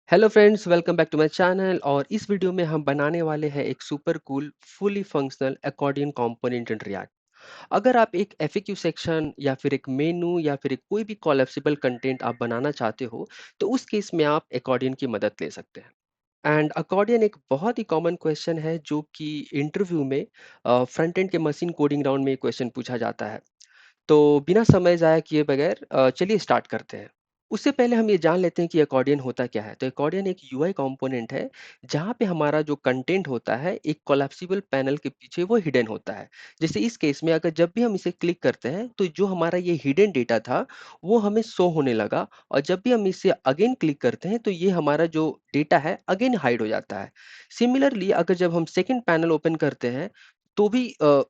Hello friends, welcome back to my channel. और इस video में हम बनाने वाले हैं एक super cool fully functional accordion component in React. अगर आप एक एफएक्यू सेक्शन या फिर एक मेनू या फिर एक कोई भी कोलेप्सिबल कंटेंट आप बनाना चाहते हो, तो उस केस में आप अकॉर्डियन की मदद ले सकते हैं। एंड अकॉर्डियन एक बहुत ही कॉमन क्वेश्चन है जो कि इंटरव्यू में फ्रंट एंड के मशीन कोडिंग राउंड में क्वेश्चन पूछा जाता है। तो बिना समय ज़ाया किए बगैर चलिए स्टार्ट करते हैं। उससे पहले हम ये जान लेते हैं कि अकॉर्डियन होता क्या है। तो अकॉर्डियन एक यूआई कंपोनेंट है, जहाँ पे हमारा जो कंटेंट होता है, एक कोलैप्सिबल पैनल के पीछे वो हिडन होता है। जैसे इस केस में अगर जब भी हम इसे क्लिक करते हैं, तो जो हमारा ये हिडन डेटा था, वो हमें शो होने लगा और जब भी हम इसे अगेन क्लिक करते हैं, तो ये हमारा जो डेटा है, अगेन हाइड हो जाता है। सिमिलरली अगर जब हम सेकंड पैनल ओपन करते हैं, तो भी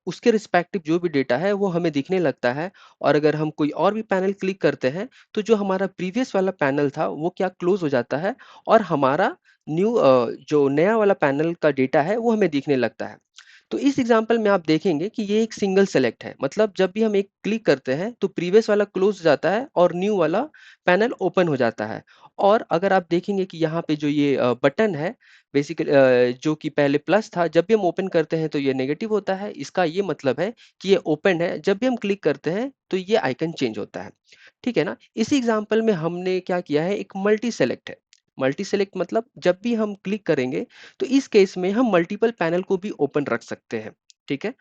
उसके रिस्पेक्टिव जो भी डेटा है, वो हमें दिखने लगता है। और अगर हम कोई और भी पैनल क्लिक करते हैं, तो जो हमारा प्रीवियस वाला पैनल था वो क्या क्लोज हो जाता है और हमारा जो नया वाला पैनल का डेटा है वो हमें दिखने लगता है। तो इस एग्जांपल में आप देखेंगे कि ये एक सिंगल सेलेक्ट है, मतलब जब भी हम एक क्लिक करते हैं तो प्रीवियस वाला क्लोज हो जाता है और न्यू वाला पैनल ओपन हो जाता है। और अगर आप देखेंगे कि यहाँ पे जो ये बटन है, बेसिकली जो कि पहले प्लस था, जब भी हम ओपन करते हैं तो ये नेगेटिव होता है। इसका ये मतलब है कि ये ओपन है, जब भी हम क्लिक करते हैं तो ये आइकन चेंज होता है। ठीक है ना। इसी एग्जांपल में हमने क्या किया है, एक मल्टी सेलेक्ट है। मल्टी सेलेक्ट मतलब जब भी हम क्लिक करेंगे, तो इस केस में हम मल्टीपल पैनल को भी ओपन रख सकते हैं। ठीक है।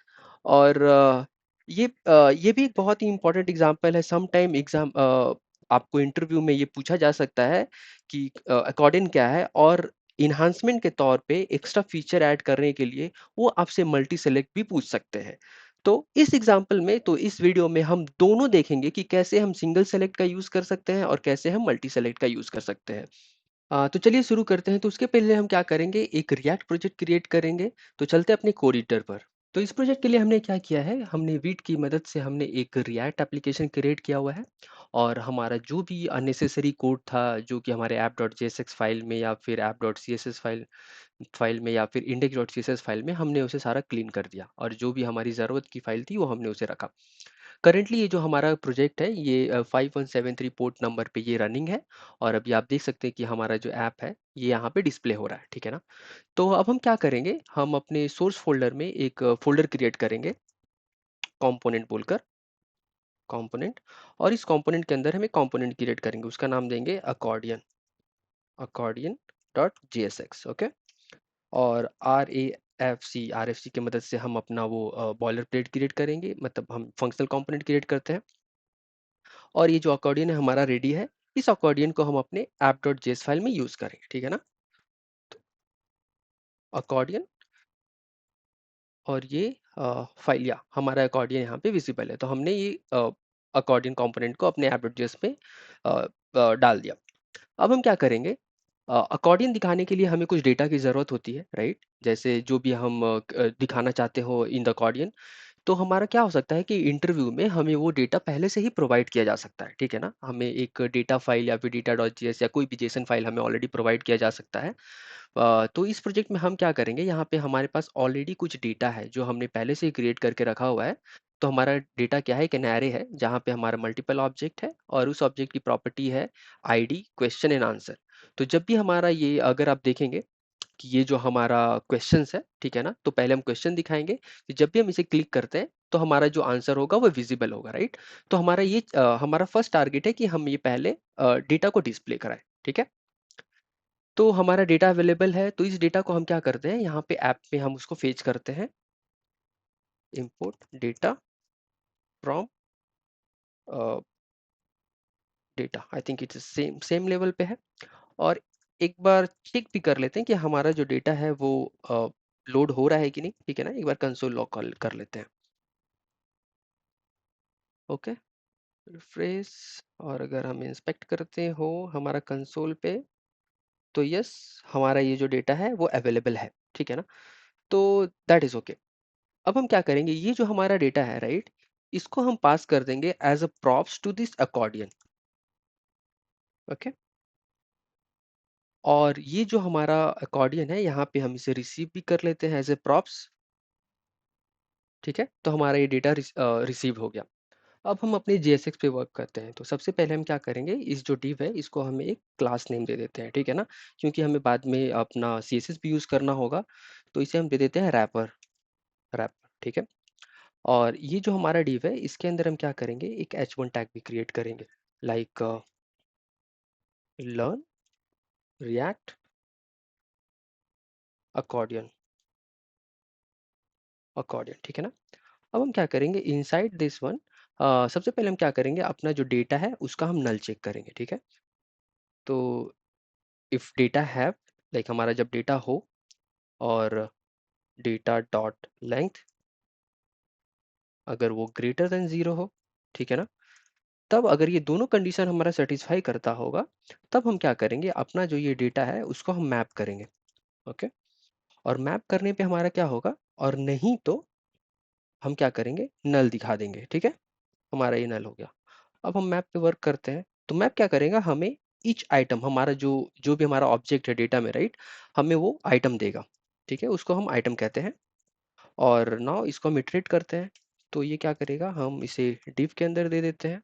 और ये भी एक बहुत ही इंपॉर्टेंट एग्जांपल है। सम टाइम आपको इंटरव्यू में ये पूछा जा सकता है कि अकॉर्डिंग क्या है, और इन्हांसमेंट के तौर पे एक्स्ट्रा फीचर ऐड करने के लिए वो आपसे मल्टी सेलेक्ट भी पूछ सकते हैं। तो इस एग्जांपल में, तो इस वीडियो में हम दोनों देखेंगे कि कैसे हम सिंगल सेलेक्ट का यूज कर सकते हैं और कैसे हम मल्टी सेलेक्ट का यूज कर सकते हैं। तो चलिए शुरू करते हैं। तो उसके पहले हम क्या करेंगे, एक रिएक्ट प्रोजेक्ट क्रिएट करेंगे। तो चलते हैं अपने कोड एडिटर पर। तो इस प्रोजेक्ट के लिए हमने क्या किया है, हमने वीट की मदद से हमने एक रिएक्ट एप्लीकेशन क्रिएट किया हुआ है। और हमारा जो भी अननेसेसरी कोड था, जो कि हमारे app.jsx फाइल में या फिर app.css फाइल फाइल में या फिर index.css फाइल में, हमने उसे सारा क्लीन कर दिया और जो भी हमारी ज़रूरत की फाइल थी वो हमने उसे रखा। करंटली ये जो हमारा प्रोजेक्ट है, ये 5173 पोर्ट नंबर पे ये रनिंग है। और अभी आप देख सकते हैं कि हमारा जो ऐप है ये यहाँ पे डिस्प्ले हो रहा है। ठीक है ना। तो अब हम क्या करेंगे, हम अपने सोर्स फोल्डर में एक फोल्डर क्रिएट करेंगे, कंपोनेंट बोलकर, कंपोनेंट। और इस कंपोनेंट के अंदर हम एक कंपोनेंट क्रिएट करेंगे, उसका नाम देंगे accordion, accordion dot JSX। Okay. और आर एफ सी की मदद से हम अपना वो बॉयलर प्लेट क्रिएट करेंगे, मतलब हम फंक्शनल कंपोनेंट क्रिएट करते हैं। और ये जो अकॉर्डियन है हमारा रेडी है। इस अकॉर्डियन को हम अपने app.js फाइल में यूज करेंगे। ठीक है ना। अकॉर्डियन, और ये फाइल, या हमारा अकॉर्डियन यहाँ पे विजिबल है, तो हमने ये अकॉर्डियन कंपोनेंट को अपने app.js में डाल दिया। अब हम क्या करेंगे, अकॉर्डियन दिखाने के लिए हमें कुछ डेटा की ज़रूरत होती है, राइट। जैसे जो भी हम दिखाना चाहते हो इन द अकॉर्डियन। तो हमारा क्या हो सकता है कि इंटरव्यू में हमें वो डेटा पहले से ही प्रोवाइड किया जा सकता है। ठीक है ना। हमें एक डेटा फाइल या फिर डेटा.js या कोई भी जेसन फाइल हमें ऑलरेडी प्रोवाइड किया जा सकता है। तो इस प्रोजेक्ट में हम क्या करेंगे, यहाँ पे हमारे पास ऑलरेडी कुछ डेटा है जो हमने पहले से ही क्रिएट करके रखा हुआ है। तो हमारा डेटा क्या है, एक एरे है जहाँ पे हमारा मल्टीपल ऑब्जेक्ट है और उस ऑब्जेक्ट की प्रॉपर्टी है आईडी, क्वेश्चन एंड आंसर। तो जब भी हमारा ये, अगर आप देखेंगे कि ये जो हमारा क्वेश्चंस है, ठीक है ना, तो पहले हम क्वेश्चन दिखाएंगे कि जब भी हम इसे क्लिक करते हैं तो हमारा जो आंसर होगा वो विजिबल होगा, राइट। तो हमारा ये हमारा फर्स्ट टारगेट है कि हम ये पहले डेटा को डिस्प्ले कराएं। ठीक है। तो हमारा डेटा अवेलेबल है, तो इस डेटा को हम क्या करते हैं, यहाँ पे ऐप में हम उसको फेच करते हैं, import data from data. I think it's same same level पे है। और एक बार चेक भी कर लेते हैं कि हमारा जो डेटा है वो लोड हो रहा है कि नहीं। ठीक है ना। एक बार कंसोल लॉग कर लेते हैं। Okay, refresh. और अगर हम इंस्पेक्ट करते हो हमारा कंसोल पे, तो यस, हमारा ये जो डेटा है वो अवेलेबल है। ठीक है ना। तो दैट इज ओके। अब हम क्या करेंगे, ये जो हमारा डेटा है, राइट, इसको हम पास कर देंगे as a props to this accordion. Okay. और ये जो हमारा अकॉर्डियन है, यहाँ पे हम इसे रिसीव भी कर लेते हैं एज ए प्रॉप्स। ठीक है। तो हमारा ये डेटा रिसीव हो गया। अब हम अपने जेएसएक्स पे वर्क करते हैं, तो सबसे पहले हम क्या करेंगे, इस जो div है इसको हम एक क्लास नेम दे देते हैं, ठीक है ना? क्योंकि हमें बाद में अपना सीएसएस भी यूज़ करना होगा, तो इसे हम दे देते हैं रैपर, ठीक है? और ये जो हमारा div है इसके अंदर हम क्या करेंगे, एक h1 टैग भी क्रिएट करेंगे, like learn react accordion accordion, ठीक है ना? अब हम क्या करेंगे इनसाइड दिस वन, सबसे पहले हम क्या करेंगे, अपना जो डेटा है उसका हम नल चेक करेंगे, ठीक है? तो इफ डेटा हैव, लाइक हमारा जब डेटा हो और डेटा डॉट लेंथ अगर वो ग्रेटर देन 0 हो, ठीक है ना? तब अगर ये दोनों कंडीशन हमारा सेटिस्फाई करता होगा, तब हम क्या करेंगे, अपना जो ये डेटा है उसको हम मैप करेंगे, ओके? और मैप करने पे हमारा क्या होगा, और नहीं तो हम क्या करेंगे, नल दिखा देंगे, ठीक है? हमारा ये नल हो गया। अब हम मैप पे वर्क करते हैं, तो मैप क्या करेगा, हमें ईच आइटम, हमारा जो जो भी हमारा ऑब्जेक्ट है डेटा में, राइट, हमें वो आइटम देगा, ठीक है? उसको हम आइटम कहते हैं। और नाउ इसको हम इटरेट करते हैं, तो ये क्या करेगा, हम इसे div के अंदर दे देते हैं,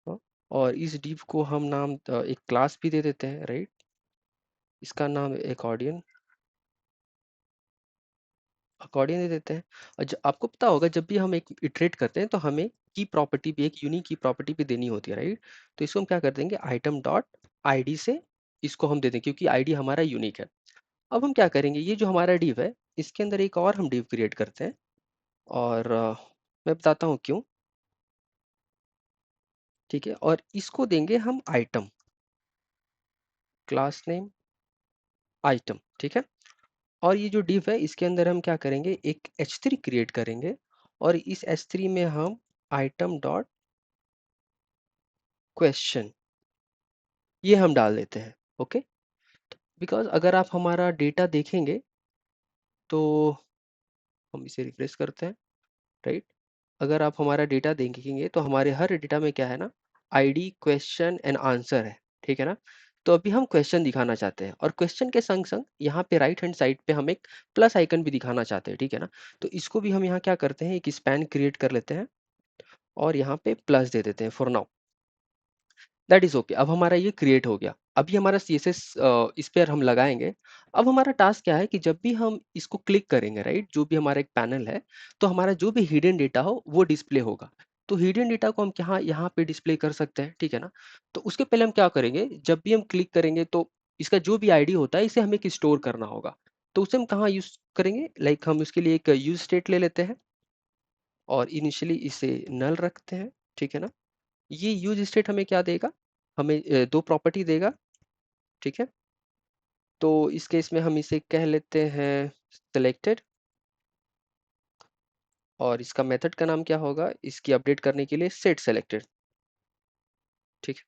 हाँ, और इस div को हम नाम एक क्लास भी दे देते हैं, राइट? इसका नाम अकॉर्डियन अकॉर्डियन दे देते हैं। और आपको पता होगा जब भी हम एक इटरेट करते हैं तो हमें की प्रॉपर्टी भी, एक यूनिक की प्रॉपर्टी भी देनी होती है, राइट? तो इसको हम क्या कर देंगे, आइटम डॉट आईडी से इसको हम दे देंगे, क्योंकि आईडी हमारा यूनिक है। अब हम क्या करेंगे, ये जो हमारा div है इसके अंदर एक और हम div क्रिएट करते हैं, और मैं बताता हूँ क्यों, ठीक है? और इसको देंगे हम आइटम, क्लास नेम आइटम, ठीक है? और ये जो div है इसके अंदर हम क्या करेंगे, एक h3 क्रिएट करेंगे, और इस h3 में हम आइटम डॉट क्वेश्चन ये हम डाल देते हैं, ओके? बिकॉज अगर आप हमारा डेटा देखेंगे तो हम इसे रिफ्रेश करते हैं, राइट? अगर आप हमारा डेटा देखेंगे तो हमारे हर डेटा में क्या है ना, आईडी क्वेश्चन एंड आंसर है, ठीक है ना? तो अभी हम क्वेश्चन दिखाना चाहते हैं, और क्वेश्चन के संग संग यहाँ पे राइट हैंड साइड पे हम एक प्लस आइकन भी दिखाना चाहते हैं, ठीक है ना? तो इसको भी हम यहाँ क्या करते हैं, एक स्पैन क्रिएट कर लेते हैं, और यहाँ पे प्लस दे देते हैं for now, that is okay. अब हमारा ये क्रिएट हो गया, अभी हमारा सीएसएस इस पर हम लगाएंगे। अब हमारा टास्क क्या है कि जब भी हम इसको क्लिक करेंगे, राइट, जो भी हमारा एक पैनल है, तो हमारा जो भी हिडन डेटा हो वो डिस्प्ले होगा। तो हिडन डेटा को हम यहाँ यहाँ पे डिस्प्ले कर सकते हैं, ठीक है ना? तो उसके पहले हम क्या करेंगे, जब भी हम क्लिक करेंगे तो इसका जो भी आईडी होता है इसे हमें एक स्टोर करना होगा। तो उसे हम कहाँ यूज करेंगे, लाइक हम उसके लिए एक यूज स्टेट ले लेते हैं, और इनिशियली इसे नल रखते हैं, ठीक है ना? ये यूज स्टेट हमें क्या देगा, हमें दो प्रॉपर्टी देगा, ठीक है? तो इस केस में हम इसे कह लेते हैं सेलेक्टेड, और इसका मेथड का नाम क्या होगा, इसकी अपडेट करने के लिए सेट सेलेक्टेड, ठीक है?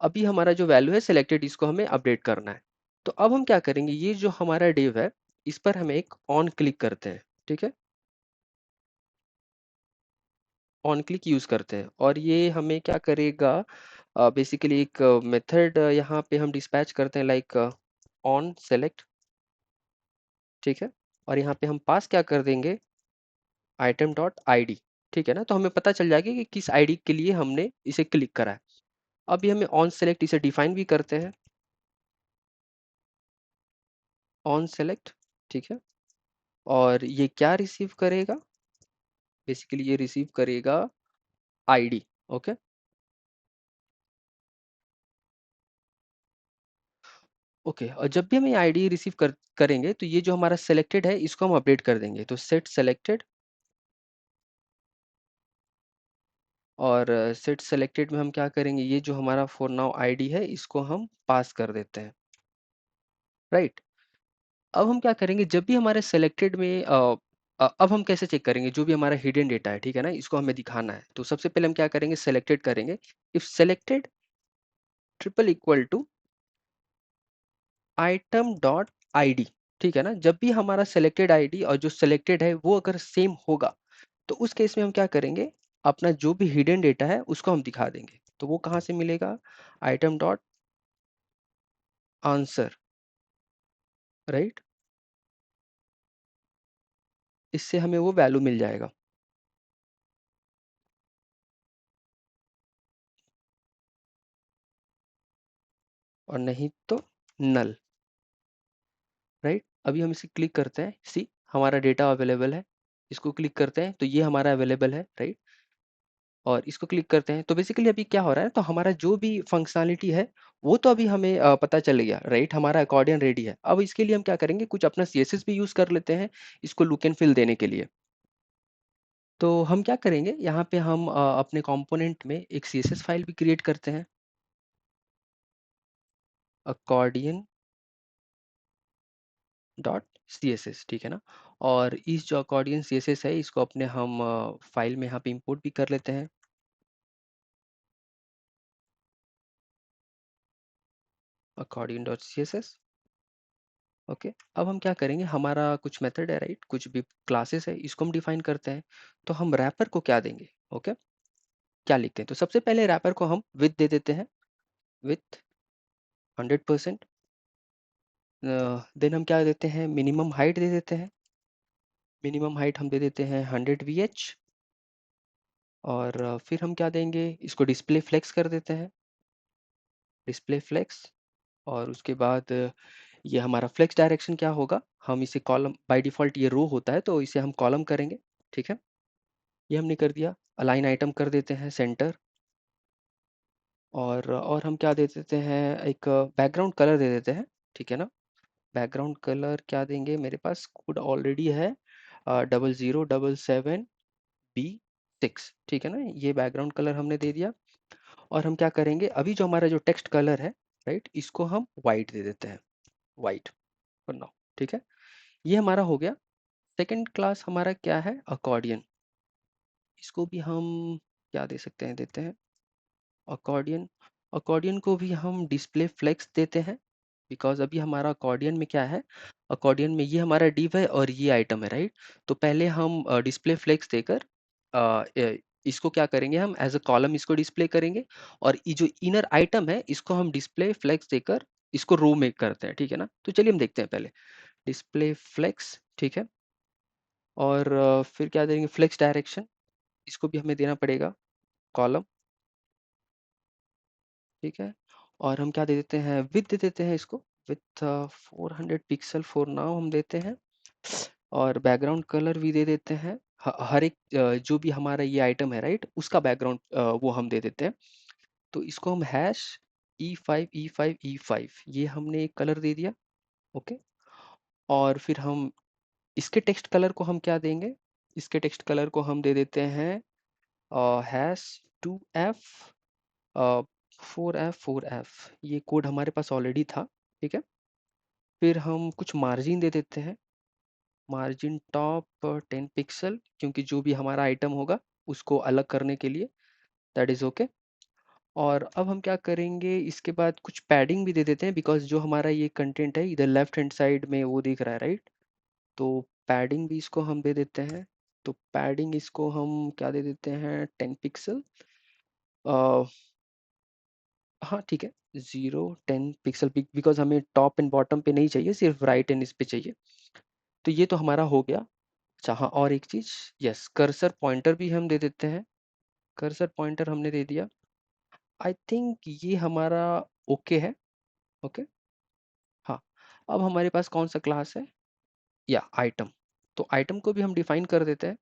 अभी हमारा जो वैल्यू है सेलेक्टेड, इसको हमें अपडेट करना है। तो अब हम क्या करेंगे, ये जो हमारा div है इस पर हम एक ऑन क्लिक करते हैं, ठीक है? ऑन क्लिक यूज करते हैं, और ये हमें क्या करेगा, बेसिकली एक मेथड यहाँ पे हम डिस्पैच करते हैं, लाइक ऑन सेलेक्ट, ठीक है? और यहाँ पे हम पास क्या कर देंगे, आइटम डॉट आईडी, ठीक है ना? तो हमें पता चल जाएगा कि किस आईडी के लिए हमने इसे क्लिक करा है। अभी हमें ऑन सेलेक्ट इसे डिफाइन भी करते हैं, ऑन सेलेक्ट, ठीक है? और ये क्या रिसीव करेगा, बेसिकली ये रिसीव करेगा आईडी, ओके? ओके, और जब भी हम ये आईडी रिसीव करेंगे तो ये जो हमारा सेलेक्टेड है इसको हम अपडेट कर देंगे, तो सेट सेलेक्टेड, और सेट सेलेक्टेड में हम क्या करेंगे, ये जो हमारा फॉर नाउ आईडी है इसको हम पास कर देते हैं, राइट? अब हम क्या करेंगे, जब भी हमारे सेलेक्टेड में अब हम कैसे चेक करेंगे, जो भी हमारा हिडन डेटा है, ठीक है ना, इसको हमें दिखाना है। तो सबसे पहले हम क्या करेंगे, सेलेक्टेड करेंगे, if selected triple equal to item dot ID, ठीक है ना? जब भी हमारा सेलेक्टेड आईडी और जो सेलेक्टेड है वो अगर सेम होगा, तो उस केस में हम क्या करेंगे, अपना जो भी हिडन डेटा है उसको हम दिखा देंगे। तो वो कहाँ से मिलेगा, आइटम डॉट आंसर, राइट? इससे हमें वो वैल्यू मिल जाएगा। और नहीं तो नल, राइट? अभी हम इसे क्लिक करते हैं, सी हमारा डेटा अवेलेबल है। इसको क्लिक करते हैं तो ये हमारा अवेलेबल है, राइट? और इसको क्लिक करते हैं तो बेसिकली अभी क्या हो रहा है, तो हमारा जो भी फंक्शनैलिटी है वो तो अभी हमें पता चल गया, राइट? हमारा अकॉर्डियन रेडी है। अब इसके लिए हम क्या करेंगे, कुछ अपना सीएसएस भी यूज कर लेते हैं इसको लुक एंड फील देने के लिए। तो हम क्या करेंगे, यहाँ पे हम अपने कंपोनेंट में एक सीएसएस फाइल भी क्रिएट करते हैं, अकॉर्डियन डॉट सीएसएस, ठीक है ना? और इस जो अकॉर्डियन सीएसएस है इसको अपने हम फाइल में यहाँ पे इंपोर्ट भी कर लेते हैं, अकॉर्डियन डॉट सीएसएस। ओके, अब हम क्या करेंगे, हमारा कुछ मेथड है, राइट? कुछ भी क्लासेस है, इसको हम डिफाइन करते हैं। तो हम रैपर को क्या देंगे, ओके? क्या लिखते हैं, तो सबसे पहले रैपर को हम विथ दे देते हैं, विथ 100%। देन हम क्या देते हैं, मिनिमम हाइट दे देते हैं, मिनिमम हाइट हम दे देते हैं 100 VH। और फिर हम क्या देंगे, इसको डिस्प्ले फ्लेक्स कर देते हैं, डिस्प्ले फ्लेक्स। और उसके बाद ये हमारा फ्लेक्स डायरेक्शन क्या होगा, हम इसे कॉलम, बाय डिफ़ॉल्ट ये रो होता है तो इसे हम कॉलम करेंगे, ठीक है? ये हमने कर दिया। अलाइन आइटम कर देते हैं सेंटर। और हम क्या दे देते हैं, एक बैकग्राउंड कलर दे देते हैं, ठीक है ना? बैकग्राउंड कलर क्या देंगे, मेरे पास कोड ऑलरेडी है 0077B6, ठीक है ना? ये बैकग्राउंड कलर हमने दे दिया। और हम क्या करेंगे, अभी जो हमारा जो टेक्स्ट कलर है, राइट, इसको हम वाइट दे देते हैं, वाइट फॉर नाउ, ठीक है? ये हमारा हो गया। सेकंड क्लास हमारा क्या है, अकॉर्डियन। इसको भी हम क्या दे सकते हैं, देते हैं अकॉर्डियन। अकॉर्डियन को भी हम डिस्प्ले फ्लेक्स देते हैं, बिकॉज अभी हमारा अकॉर्डियन में क्या है, अकॉर्डियन में ये हमारा डिव है और ये आइटम है, राइट? तो पहले हम डिस्प्ले फ्लेक्स देकर इसको क्या करेंगे, हम एज अ कॉलम इसको डिस्प्ले करेंगे। और ये जो इनर आइटम है इसको हम डिस्प्ले फ्लेक्स देकर इसको रो में करते हैं, ठीक है ना? तो चलिए हम देखते हैं पहले डिस्प्ले फ्लेक्स, ठीक है? और फिर क्या देंगे, फ्लेक्स डायरेक्शन, इसको भी हमें देना पड़ेगा कॉलम, ठीक है? और हम क्या दे देते हैं, विथ दे देते हैं इसको, विथ 400 पिक्सल फॉर नाउ हम देते हैं। और बैकग्राउंड कलर भी दे देते हैं, हर एक जो भी हमारा ये आइटम है, राइट, उसका बैकग्राउंड वो हम दे देते हैं। तो इसको हम हैश E5 ये हमने एक कलर दे दिया, ओके? और फिर हम इसके टेक्स्ट कलर को हम क्या देंगे, इसके टेक्स्ट कलर को हम दे देते हैं हैश 2F 4F ये कोड हमारे पास ऑलरेडी था, ठीक है? फिर हम कुछ मार्जिन दे देते हैं, मार्जिन टॉप 10 पिक्सल, क्योंकि जो भी हमारा आइटम होगा उसको अलग करने के लिए, दैट इज़ ओके। और अब हम क्या करेंगे, इसके बाद कुछ पैडिंग भी दे देते हैं, बिकॉज जो हमारा ये कंटेंट है इधर लेफ्ट हैंड साइड में वो दिख रहा है, राइट? तो पैडिंग भी इसको हम दे देते हैं। तो पैडिंग इसको हम क्या दे देते हैं, 10 पिक्सल। हाँ ठीक है, 0 10 पिक्सल, बिकॉज हमें टॉप एंड बॉटम पे नहीं चाहिए, सिर्फ राइट एंड इस पे चाहिए। तो ये तो हमारा हो गया। अच्छा हाँ, और एक चीज, यस, कर्सर पॉइंटर भी हम दे देते हैं, कर्सर पॉइंटर हमने दे दिया। आई थिंक ये हमारा ओके है, ओके। हाँ, अब हमारे पास कौन सा क्लास है, या आइटम। तो आइटम को भी हम डिफाइन कर देते हैं।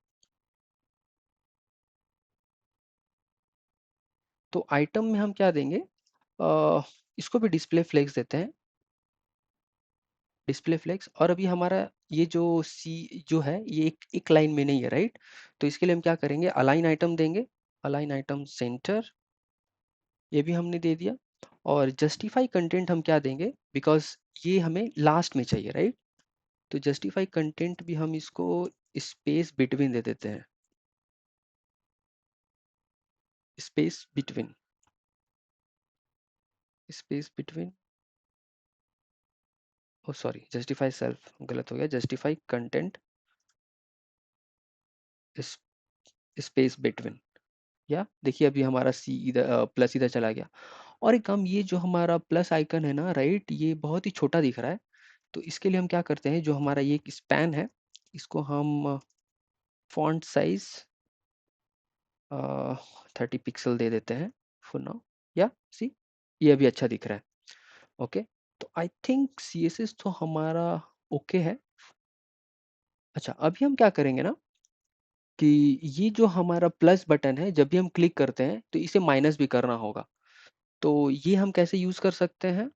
तो आइटम में हम क्या देंगे, इसको भी डिस्प्ले फ्लेक्स देते हैं, डिस्प्ले फ्लेक्स। और अभी हमारा ये जो सी जो है ये एक लाइन में नहीं है, राइट? तो इसके लिए हम क्या करेंगे, अलाइन आइटम देंगे, अलाइन आइटम सेंटर, ये भी हमने दे दिया। और जस्टिफाई कंटेंट हम क्या देंगे, बिकॉज ये हमें लास्ट में चाहिए, राइट? तो जस्टिफाई कंटेंट भी हम इसको स्पेस बिटवीन दे देते हैं, स्पेस बिटवीन, स्पेस बिटवीन, ओ सॉरी, जस्टिफाई सेल्फ गलत हो गया, जस्टिफाई कंटेंट स्पेस बिटवीन। या देखिए अभी हमारा सी इधर प्लस इधर चला गया। और एक काम, ये जो हमारा प्लस आइकन है ना, राइट, ये बहुत ही छोटा दिख रहा है। तो इसके लिए हम क्या करते हैं, जो हमारा ये स्पैन है इसको हम फॉन्ट साइज 30 पिक्सल दे देते हैं फॉर नाउ। या सी, ये भी अच्छा दिख रहा है। ओके, तो आई थिंक सीएसएस तो हमारा ओके है। अच्छा, अभी हम क्या करेंगे ना कि ये जो हमारा प्लस बटन है, जब भी हम क्लिक करते हैं तो इसे माइनस भी करना होगा। तो ये हम कैसे यूज कर सकते हैं?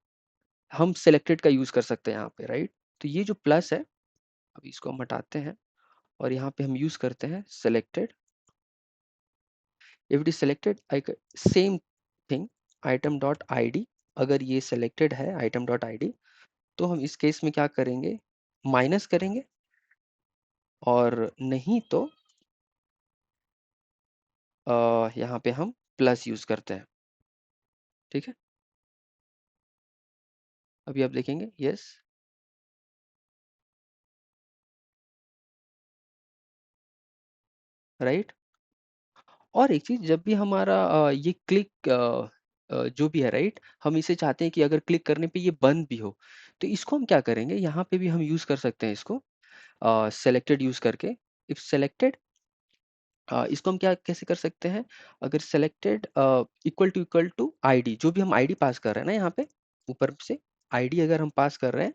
हम सेलेक्टेड का यूज कर सकते हैं यहाँ पे, राइट? तो ये जो प्लस है, अभी इसको हम हटाते हैं और यहाँ पे हम यूज करते हैं selected. If it is selected, I same thing, item dot ID. अगर ये सेलेक्टेड है आइटम डॉट आईडी, तो हम इस केस में क्या करेंगे, माइनस करेंगे, और नहीं तो यहाँ पे हम प्लस यूज करते हैं। ठीक है, अभी आप देखेंगे, यस, राइट। और एक चीज, जब भी हमारा ये क्लिक जो भी है, राइट, हम इसे चाहते हैं कि अगर क्लिक करने पे ये बंद भी हो, तो इसको हम क्या करेंगे, यहाँ पे भी हम यूज कर सकते हैं इसको, सेलेक्टेड यूज करके। इफ सेलेक्टेड, इसको हम क्या कैसे कर सकते हैं, अगर सेलेक्टेड इक्वल टू आईडी, जो भी हम आईडी पास कर रहे हैं ना यहाँ पे ऊपर से, आईडी अगर हम पास कर रहे हैं,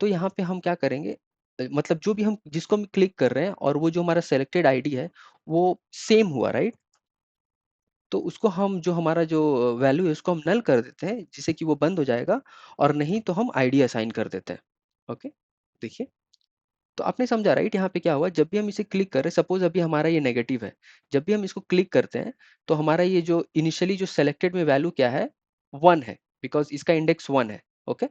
तो यहाँ पे हम क्या करेंगे, मतलब जो भी हम जिसको हम क्लिक कर रहे हैं और वो जो हमारा सेलेक्टेड आईडी है वो सेम हुआ, राइट? तो उसको हम, जो हमारा जो वैल्यू है उसको हम नल कर देते हैं, जिससे कि वो बंद हो जाएगा, और नहीं तो हम आईडी असाइन कर देते हैं। ओके, देखिए, तो आपने समझा, राइट? यहाँ पे क्या हुआ, जब भी हम इसे क्लिक कर रहे हैं, सपोज अभी हमारा ये नेगेटिव है, जब भी हम इसको क्लिक करते हैं तो हमारा ये जो इनिशियली जो सेलेक्टेड में वैल्यू क्या है, 1 है, बिकॉज इसका इंडेक्स 1 है। ओके,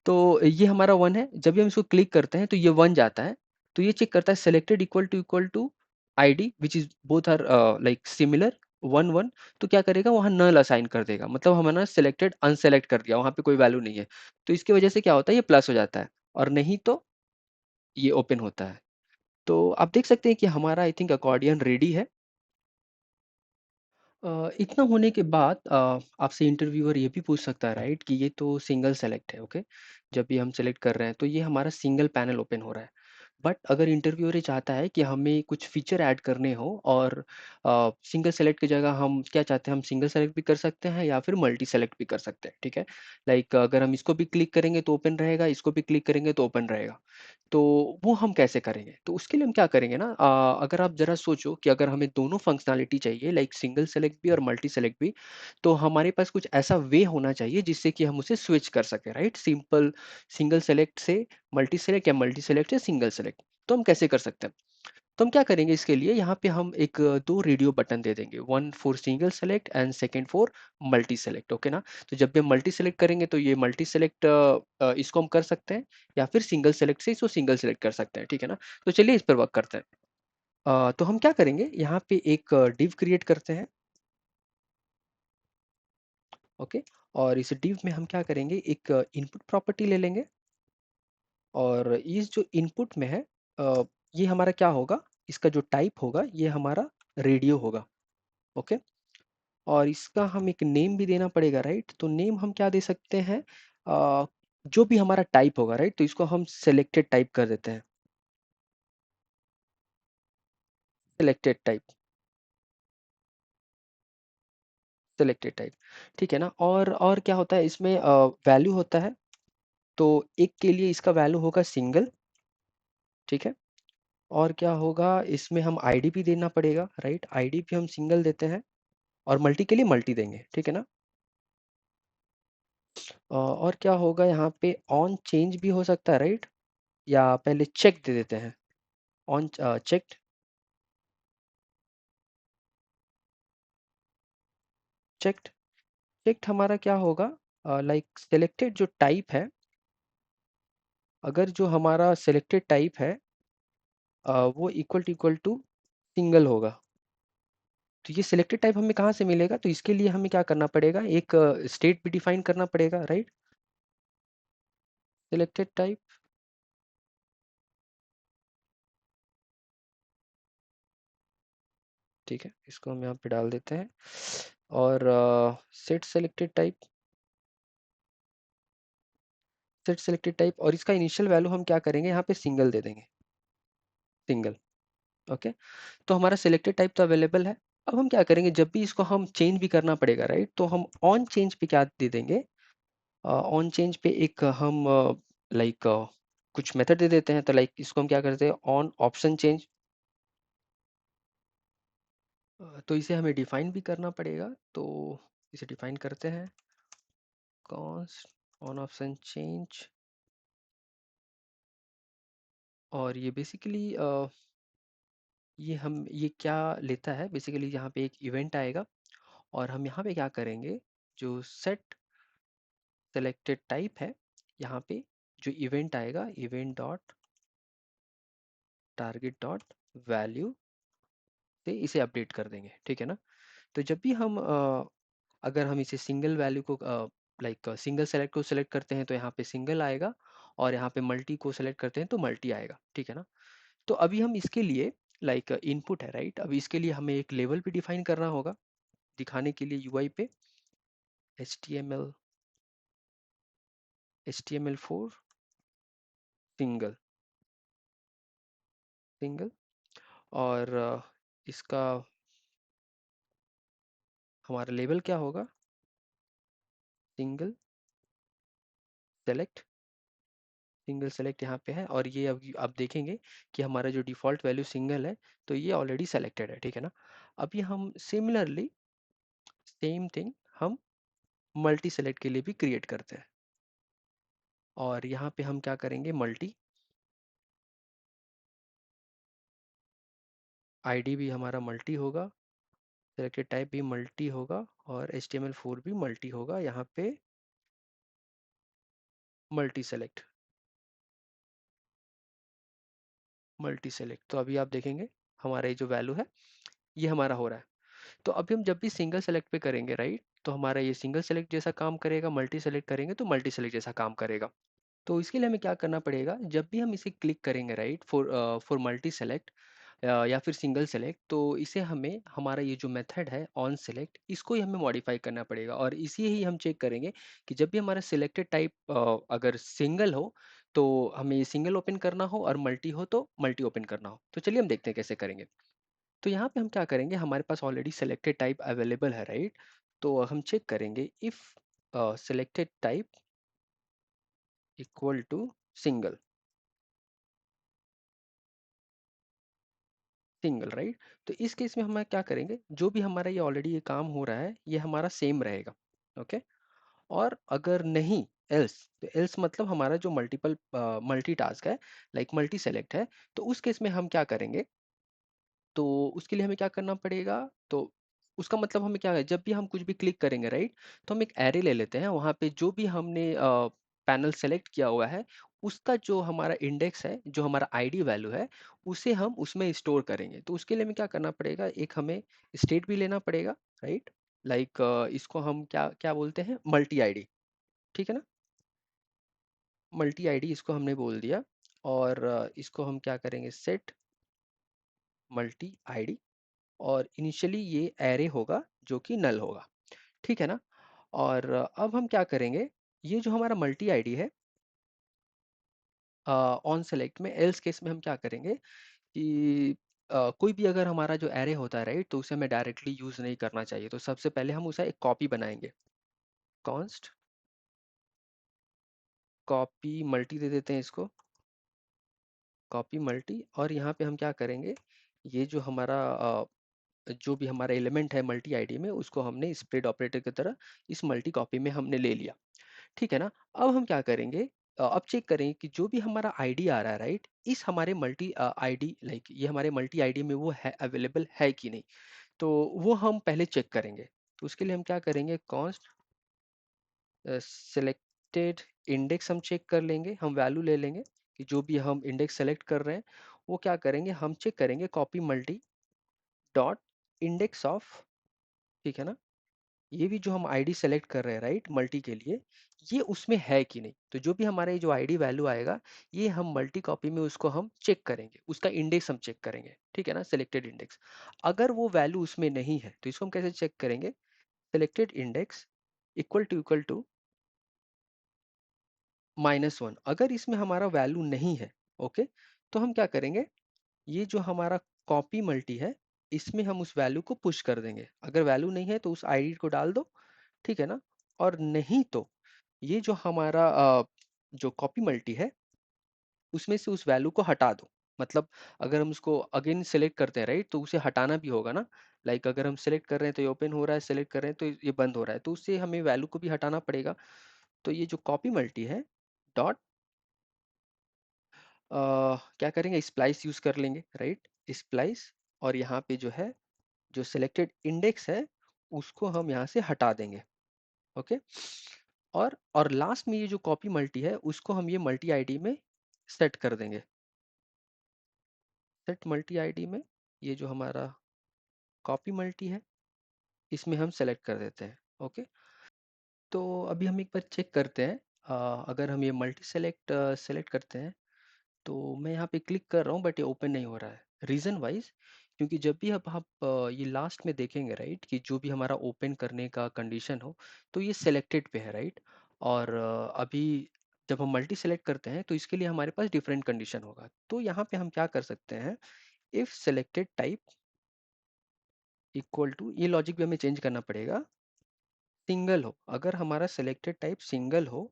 तो ये हमारा 1 है, जब भी हम इसको क्लिक करते हैं तो ये 1 जाता है। तो ये चेक करता है selected equal to ID which is both are like similar, 1 1। तो क्या करेगा, वहाँ नल असाइन कर देगा, मतलब हमारा सेलेक्टेड अनसेलेक्ट कर दिया, वहाँ पे कोई वैल्यू नहीं है। तो इसकी वजह से क्या होता है, ये प्लस हो जाता है, और नहीं तो ये ओपन होता है। तो आप देख सकते हैं कि हमारा आई थिंक अकॉर्डियन रेडी है। इतना होने के बाद आपसे इंटरव्यूअर ये भी पूछ सकता है, राइट, कि ये तो सिंगल सेलेक्ट है। ओके, जब भी हम सेलेक्ट कर रहे हैं तो ये हमारा सिंगल पैनल ओपन हो रहा है। बट अगर इंटरव्यूअर ये चाहता है कि हमें कुछ फीचर ऐड करने हो, और सिंगल सेलेक्ट की जगह हम क्या चाहते हैं, हम सिंगल सेलेक्ट भी कर सकते हैं या फिर मल्टी सेलेक्ट भी कर सकते हैं। ठीक है, लाइक अगर हम इसको भी क्लिक करेंगे तो ओपन रहेगा, इसको भी क्लिक करेंगे तो ओपन रहेगा। तो वो हम कैसे करेंगे, तो उसके लिए हम क्या करेंगे ना, अगर आप जरा सोचो कि अगर हमें दोनों फंक्शनैलिटी चाहिए, लाइक सिंगल सेलेक्ट भी और मल्टी सेलेक्ट भी, तो हमारे पास कुछ ऐसा वे होना चाहिए जिससे कि हम उसे स्विच कर सकें, राइट? सिंपल सिंगल सेलेक्ट से मल्टी सेलेक्ट या मल्टी सेलेक्ट से सिंगल सेलेक्ट। तो हम कैसे कर सकते हैं, तो हम क्या करेंगे, इसके लिए यहाँ पे हम एक दो रेडियो बटन दे देंगे, one for single select and second for multi select. Okay ना? तो जब भी हम मल्टी सेलेक्ट करेंगे तो ये मल्टी सेलेक्ट इसको हम कर सकते हैं, या फिर सिंगल सेलेक्ट से इसको सिंगल सेलेक्ट कर सकते हैं। ठीक है ना? तो चलिए इस पर वर्क करते हैं। तो हम क्या करेंगे, यहाँ पे एक डिव क्रिएट करते हैं। ओके, और इस डिव में हम क्या करेंगे, एक इनपुट प्रॉपर्टी ले लेंगे, और इस जो इनपुट में है, ये हमारा क्या होगा, इसका जो टाइप होगा ये हमारा रेडियो होगा। ओके, और इसका हम एक नेम भी देना पड़ेगा, राइट? तो नेम हम क्या दे सकते हैं, जो भी हमारा टाइप होगा, राइट, तो इसको हम सेलेक्टेड टाइप कर देते हैं, सेलेक्टेड टाइप, सेलेक्टेड टाइप। ठीक है ना? और क्या होता है इसमें, वैल्यू होता है, तो एक के लिए इसका वैल्यू होगा सिंगल। ठीक है, और क्या होगा, इसमें हम आईडी भी देना पड़ेगा, राइट? आईडी भी हम सिंगल देते हैं, और मल्टी के लिए मल्टी देंगे। ठीक है ना? और क्या होगा, यहाँ पे ऑन चेंज भी हो सकता है, राइट? या पहले चेक दे देते हैं, ऑन चेक, चेक्ड। चेक्ड हमारा क्या होगा, लाइक सेलेक्टेड जो टाइप है, अगर जो हमारा सेलेक्टेड टाइप है वो इक्वल टू सिंगल होगा, तो ये सिलेक्टेड टाइप हमें कहाँ से मिलेगा, तो इसके लिए हमें क्या करना पड़ेगा, एक स्टेट भी डिफाइन करना पड़ेगा, राइट? सिलेक्टेड टाइप, ठीक है, इसको हम यहाँ पे डाल देते हैं, और set selected type, set selected type, और इसका इनिशियल वैल्यू हम क्या करेंगे, यहाँ पे सिंगल दे देंगे, सिंगल। ओके। तो हमारा सिलेक्टेड टाइप तो अवेलेबल है। अब हम क्या करेंगे, जब भी इसको हम चेंज भी करना पड़ेगा, राइट, तो हम ऑन चेंज पे क्या दे देंगे, ऑन चेंज पे एक हम लाइक कुछ मेथड दे देते हैं। तो लाइक इसको हम क्या करते हैं, ऑन ऑप्शन चेंज। तो इसे हमें डिफाइन भी करना पड़ेगा, तो इसे डिफाइन करते हैं, कॉन्स्ट ऑन ऑप्शन चेंज। और ये बेसिकली ये क्या लेता है, बेसिकली यहाँ पे एक इवेंट आएगा, और हम यहाँ पे क्या करेंगे, जो सेट सेलेक्टेड टाइप है, यहाँ पे जो इवेंट आएगा, event dot target dot value से इसे अपडेट कर देंगे, ठीक है ना। तो जब भी हम अगर हम इसे सिंगल वैल्यू को लाइक सिंगल सेलेक्ट को सेलेक्ट करते हैं तो यहाँ पे सिंगल आएगा, और यहाँ पे मल्टी को सेलेक्ट करते हैं तो मल्टी आएगा, ठीक है ना। तो अभी हम इसके लिए लाइक इनपुट है, राइट, अभी इसके लिए हमें एक लेवल भी डिफाइन करना होगा, दिखाने के लिए यूआई पे HTML HTML4 सिंगल सिंगल, और इसका हमारा लेवल क्या होगा, सिंगल सेलेक्ट। सिंगल सेलेक्ट यहाँ पे है, और ये अभी आप देखेंगे कि हमारा जो डिफ़ॉल्ट वैल्यू सिंगल है, तो ये ऑलरेडी सेलेक्टेड है, ठीक है ना। अभी हम सिमिलरली सेम थिंग हम मल्टी सेलेक्ट के लिए भी क्रिएट करते हैं, और यहाँ पे हम क्या करेंगे, मल्टी आईडी भी हमारा मल्टी होगा, सेलेक्टेड टाइप भी मल्टी होगा, और HTML4 भी मल्टी होगा, यहाँ पे मल्टी सेलेक्ट मल्टी सेलेक्ट। तो अभी आप देखेंगे हमारा ये जो वैल्यू है, ये हमारा हो रहा है। तो अभी हम जब भी सिंगल सेलेक्ट पे करेंगे, राइट, तो हमारा ये सिंगल सेलेक्ट जैसा काम करेगा, मल्टी सेलेक्ट करेंगे तो मल्टी सेलेक्ट जैसा काम करेगा। तो इसके लिए हमें क्या करना पड़ेगा, जब भी हम इसे क्लिक करेंगे, राइट, फॉर मल्टी सेलेक्ट या फिर सिंगल सेलेक्ट, तो इसे हमें हमारा ये जो मेथड है ऑन सेलेक्ट, इसको ही हमें मॉडिफाई करना पड़ेगा, और इसी ही हम चेक करेंगे कि जब भी हमारा सिलेक्टेड टाइप अगर सिंगल हो तो हमें ये सिंगल ओपन करना हो, और मल्टी हो तो मल्टी ओपन करना हो। तो चलिए हम देखते हैं कैसे करेंगे। तो यहाँ पे हम क्या करेंगे, हमारे पास ऑलरेडी सेलेक्टेड टाइप अवेलेबल है, राइट। तो हम चेक करेंगे if selected type equal to single single, right. तो इस केस में हम क्या करेंगे, जो भी हमारा ये ऑलरेडी ये काम हो रहा है, ये हमारा सेम रहेगा, ओके। और अगर नहीं, एल्स, तो एल्स मतलब हमारा जो मल्टी टास्क है, लाइक मल्टी सेलेक्ट है, तो उस केस में हम क्या करेंगे, तो उसके लिए हमें क्या करना पड़ेगा, तो उसका मतलब हमें क्या है, जब भी हम कुछ भी क्लिक करेंगे, राइट, तो हम एक एरे ले लेते हैं, वहाँ पे जो भी हमने पैनल सेलेक्ट किया हुआ है, उसका जो हमारा इंडेक्स है, जो हमारा आईडी वैल्यू है, उसे हम उसमें स्टोर करेंगे। तो उसके लिए हमें क्या करना पड़ेगा, एक हमें स्टेट भी लेना पड़ेगा, राइट, लाइक इसको हम क्या क्या बोलते हैं, मल्टी आईडी, ठीक है ना। मल्टी आईडी इसको हमने बोल दिया, और इसको हम क्या करेंगे, सेट मल्टी आईडी, और इनिशियली ये एरे होगा जो कि नल होगा, ठीक है ना। और अब हम क्या करेंगे, ये जो हमारा मल्टी आईडी है, ऑन सेलेक्ट में एल्स केस में हम क्या करेंगे कि कोई भी अगर हमारा जो एरे होता है, राइट, तो उसे हमें डायरेक्टली यूज़ नहीं करना चाहिए। तो सबसे पहले हम उसे एक कॉपी बनाएंगे, कॉन्स्ट कॉपी मल्टी दे देते हैं इसको, कॉपी मल्टी, और यहाँ पे हम क्या करेंगे, ये जो हमारा जो भी हमारा एलिमेंट है मल्टी आईडी में, उसको हमने स्प्रेड ऑपरेटर की तरह इस मल्टी कॉपी में हमने ले लिया, ठीक है ना। अब हम क्या करेंगे, अब चेक करेंगे कि जो भी हमारा आईडी आ रहा है, राइट, इस हमारे मल्टी आईडी, लाइक ये हमारे मल्टी आईडी में वो है अवेलेबल है कि नहीं। तो वो हम पहले चेक करेंगे। तो उसके लिए हम क्या करेंगे, कॉन्स्ट सेलेक्टेड इंडेक्स हम चेक कर लेंगे, हम वैल्यू ले लेंगे कि जो भी हम इंडेक्स सेलेक्ट कर रहे हैं, वो क्या करेंगे, हम चेक करेंगे copy multi dot index of, ठीक है ना। ये भी जो हम आईडी सेलेक्ट कर रहे हैं, राइट, मल्टी के लिए, ये उसमें है कि नहीं। तो जो भी हमारा ये जो आईडी वैल्यू आएगा, ये हम मल्टी कॉपी में उसको हम चेक करेंगे, उसका इंडेक्स हम चेक करेंगे, ठीक है ना, सिलेक्टेड इंडेक्स। अगर वो वैल्यू उसमें नहीं है तो इसको हम कैसे चेक करेंगे, सिलेक्टेड इंडेक्स इक्वल टू -1। अगर इसमें हमारा वैल्यू नहीं है, ओके, तो हम क्या करेंगे, ये जो हमारा कॉपी मल्टी है, इसमें हम उस वैल्यू को पुश कर देंगे। अगर वैल्यू नहीं है तो उस आईडी को डाल दो, ठीक है ना? और नहीं तो ये जो हमारा जो कॉपी मल्टी है उसमें से उस वैल्यू को हटा दो। मतलब अगर हम उसको अगेन सेलेक्ट करते हैं, राइट, तो उसे हटाना भी होगा ना। लाइक अगर हम सेलेक्ट कर रहे हैं तो ये ओपन हो रहा है, सेलेक्ट कर रहे हैं तो ये बंद हो रहा है, तो उससे हमें वैल्यू को भी हटाना पड़ेगा। तो ये जो कॉपी मल्टी है, डॉट क्या करेंगे, स्प्लाइस यूज कर लेंगे, राइट, स्प्लाइस। और यहाँ पे जो है, जो सिलेक्टेड इंडेक्स है उसको हम यहाँ से हटा देंगे। ओके। और लास्ट में ये जो कॉपी मल्टी है उसको हम ये मल्टी आईडी में सेट कर देंगे। सेट मल्टी आईडी में ये जो हमारा कॉपी मल्टी है इसमें हम सेलेक्ट कर देते हैं। ओके। तो अभी हम एक बार चेक करते हैं। अगर हम ये मल्टी सेलेक्ट सेलेक्ट करते हैं तो मैं यहाँ पे क्लिक कर रहा हूँ बट ये ओपन नहीं हो रहा है। रीज़न वाइज, क्योंकि जब भी अब आप ये लास्ट में देखेंगे, राइट, कि जो भी हमारा ओपन करने का कंडीशन हो तो ये सेलेक्टेड पे है, राइट। और अभी जब हम मल्टी सेलेक्ट करते हैं तो इसके लिए हमारे पास डिफरेंट कंडीशन होगा। तो यहाँ पे हम क्या कर सकते हैं, if selected type equal to, ये लॉजिक भी हमें चेंज करना पड़ेगा, सिंगल हो। अगर हमारा सेलेक्टेड टाइप सिंगल हो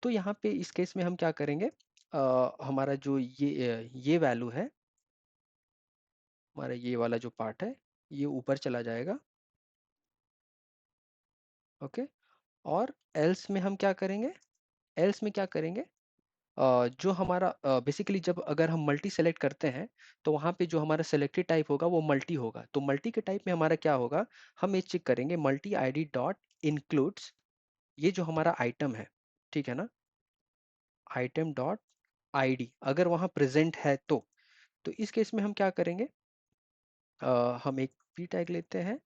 तो यहाँ पे इस केस में हम क्या करेंगे, हमारा जो ये वैल्यू है, हमारा ये वाला जो पार्ट है ये ऊपर चला जाएगा। ओके। और एल्स में हम क्या करेंगे, एल्स में क्या करेंगे, जो हमारा बेसिकली जब अगर हम मल्टी सेलेक्ट करते हैं तो वहाँ पे जो हमारा सेलेक्टेड टाइप होगा वो मल्टी होगा। तो मल्टी के टाइप में हमारा क्या होगा, हम ये चेक करेंगे मल्टी आईडी डॉट इंक्लूड्स ये जो हमारा आइटम है, ठीक है ना, आइटम डॉट आईडी अगर वहाँ प्रेजेंट है तो इस केस में हम क्या करेंगे, हम एक पी टैग लेते हैं,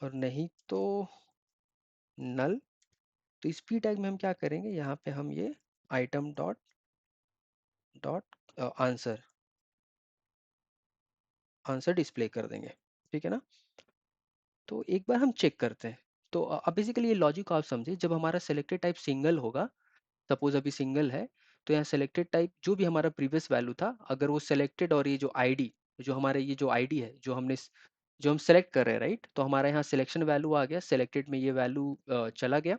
और नहीं तो नल। तो इस पी टैग में हम क्या करेंगे, यहाँ पे हम ये item dot dot answer answer display कर देंगे, ठीक है ना। तो एक बार हम चेक करते हैं। तो अब बेसिकली ये लॉजिक को आप समझिए, जब हमारा सेलेक्टेड टाइप सिंगल होगा, सपोज अभी सिंगल है, तो यहाँ सेलेक्टेड टाइप जो भी हमारा प्रीवियस वैल्यू था अगर वो सेलेक्टेड, और ये जो आईडी, जो हमारे ये जो आईडी है जो हम सेलेक्ट कर रहे हैं, राइट, तो हमारे यहाँ सिलेक्शन वैल्यू आ गया, सेलेक्टेड में ये वैल्यू चला गया।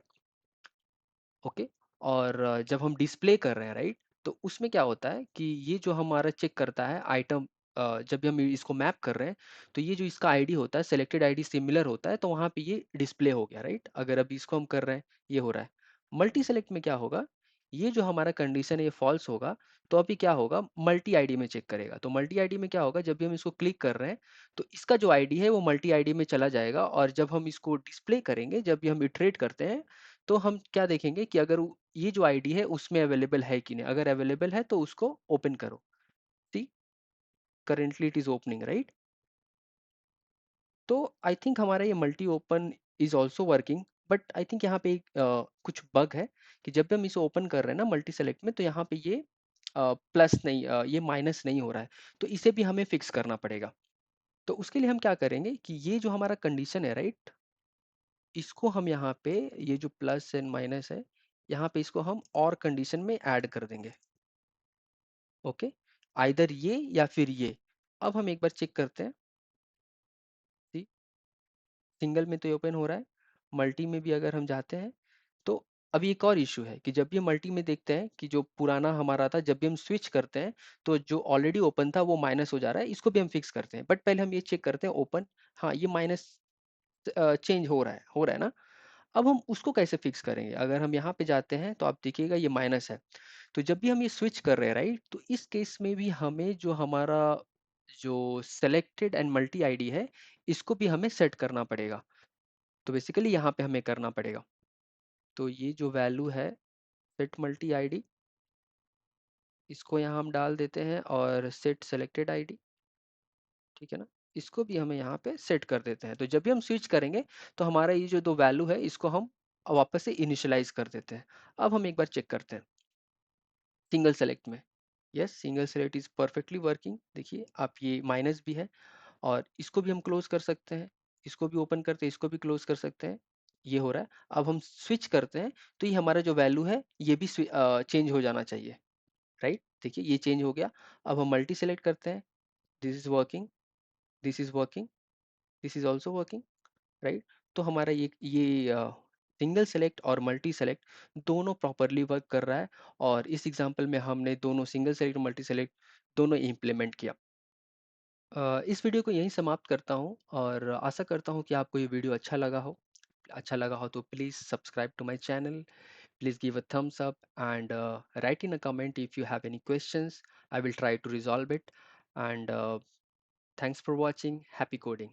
ओके। और जब हम डिस्प्ले कर रहे हैं, राइट, तो उसमें क्या होता है कि ये जो हमारा चेक करता है आइटम, जब भी हम इसको मैप कर रहे हैं तो ये जो इसका आईडी होता है सेलेक्टेड आईडी सिमिलर होता है, तो वहाँ पे ये डिस्प्ले हो गया, राइट। अगर अभी इसको हम कर रहे हैं ये हो रहा है। मल्टी सेलेक्ट में क्या होगा, ये जो हमारा कंडीशन है ये फॉल्स होगा, तो अभी क्या होगा, मल्टी आईडी में चेक करेगा। तो मल्टी आईडी में क्या होगा, जब भी हम इसको क्लिक कर रहे हैं तो इसका जो आईडी है वो मल्टी आईडी में चला जाएगा, और जब हम इसको डिस्प्ले करेंगे, जब भी हम इटरेट करते हैं, तो हम क्या देखेंगे कि अगर ये जो आईडी है उसमें अवेलेबल है कि नहीं, अगर अवेलेबल है तो उसको ओपन करो। See, currently it is opening, right. तो आई थिंक हमारा ये multi open is also working, but I think यहाँ पे एक कुछ बग है कि जब भी हम इसे ओपन कर रहे हैं ना मल्टी सेलेक्ट में, तो यहाँ पे ये प्लस नहीं, ये माइनस नहीं हो रहा है। तो इसे भी हमें फिक्स करना पड़ेगा। तो उसके लिए हम क्या करेंगे कि ये जो हमारा कंडीशन है, राइट, इसको हम यहाँ पे, ये जो प्लस एंड माइनस है, यहाँ पे इसको हम और कंडीशन में ऐड कर देंगे। ओके। आइदर ये या फिर ये। अब हम एक बार चेक करते हैं। सी, सिंगल में तो ये ओपन हो रहा है, मल्टी में भी अगर हम जाते हैं तो अभी एक और इशू है कि जब भी हम मल्टी में देखते हैं कि जो पुराना हमारा था, जब भी हम स्विच करते हैं तो जो ऑलरेडी ओपन था वो माइनस हो जा रहा है। इसको भी हम फिक्स करते हैं, बट पहले हम ये चेक करते हैं ओपन, हाँ ये माइनस चेंज हो रहा है ना। अब हम उसको कैसे फिक्स करेंगे, अगर हम यहाँ पे जाते हैं तो आप देखिएगा ये माइनस है। तो जब भी हम ये स्विच कर रहे हैं, राइट, तो इस केस में भी हमें जो हमारा जो सेलेक्टेड एंड मल्टी आईडी है इसको भी हमें सेट करना पड़ेगा। तो बेसिकली यहाँ पे हमें करना पड़ेगा। तो ये जो वैल्यू है सेट मल्टी आईडी, इसको यहाँ हम डाल देते हैं, और सेट सेलेक्टेड आईडी, ठीक है ना, इसको भी हमें यहाँ पे सेट कर देते हैं। तो जब भी हम स्विच करेंगे तो हमारा ये जो दो वैल्यू है इसको हम वापस से इनिशियलाइज कर देते हैं। अब हम एक बार चेक करते हैं सिंगल सेलेक्ट में। Yes, single select is perfectly working. देखिए आप, ये माइनस भी है, और इसको भी हम क्लोज कर सकते हैं, इसको भी ओपन करते हैं, इसको भी क्लोज कर सकते हैं। ये हो रहा है। अब हम स्विच करते हैं तो ये हमारा जो वैल्यू है ये भी चेंज हो जाना चाहिए, राइट। देखिए ये चेंज हो गया। अब हम मल्टी सेलेक्ट करते हैं, this is working, this is working, this is also working, right? तो हमारा ये सिंगल सेलेक्ट और मल्टी सेलेक्ट दोनों प्रॉपरली वर्क कर रहा है, और इस एग्जांपल में हमने दोनों सिंगल सेलेक्ट और मल्टी सेलेक्ट दोनों इम्प्लीमेंट किया। इस वीडियो को यहीं समाप्त करता हूँ, और आशा करता हूँ कि आपको ये वीडियो अच्छा लगा हो। अच्छा लगा हो तो please subscribe to my channel, please give a thumbs up, and write in a comment if you have any questions. I will try to resolve it. And thanks for watching. Happy coding.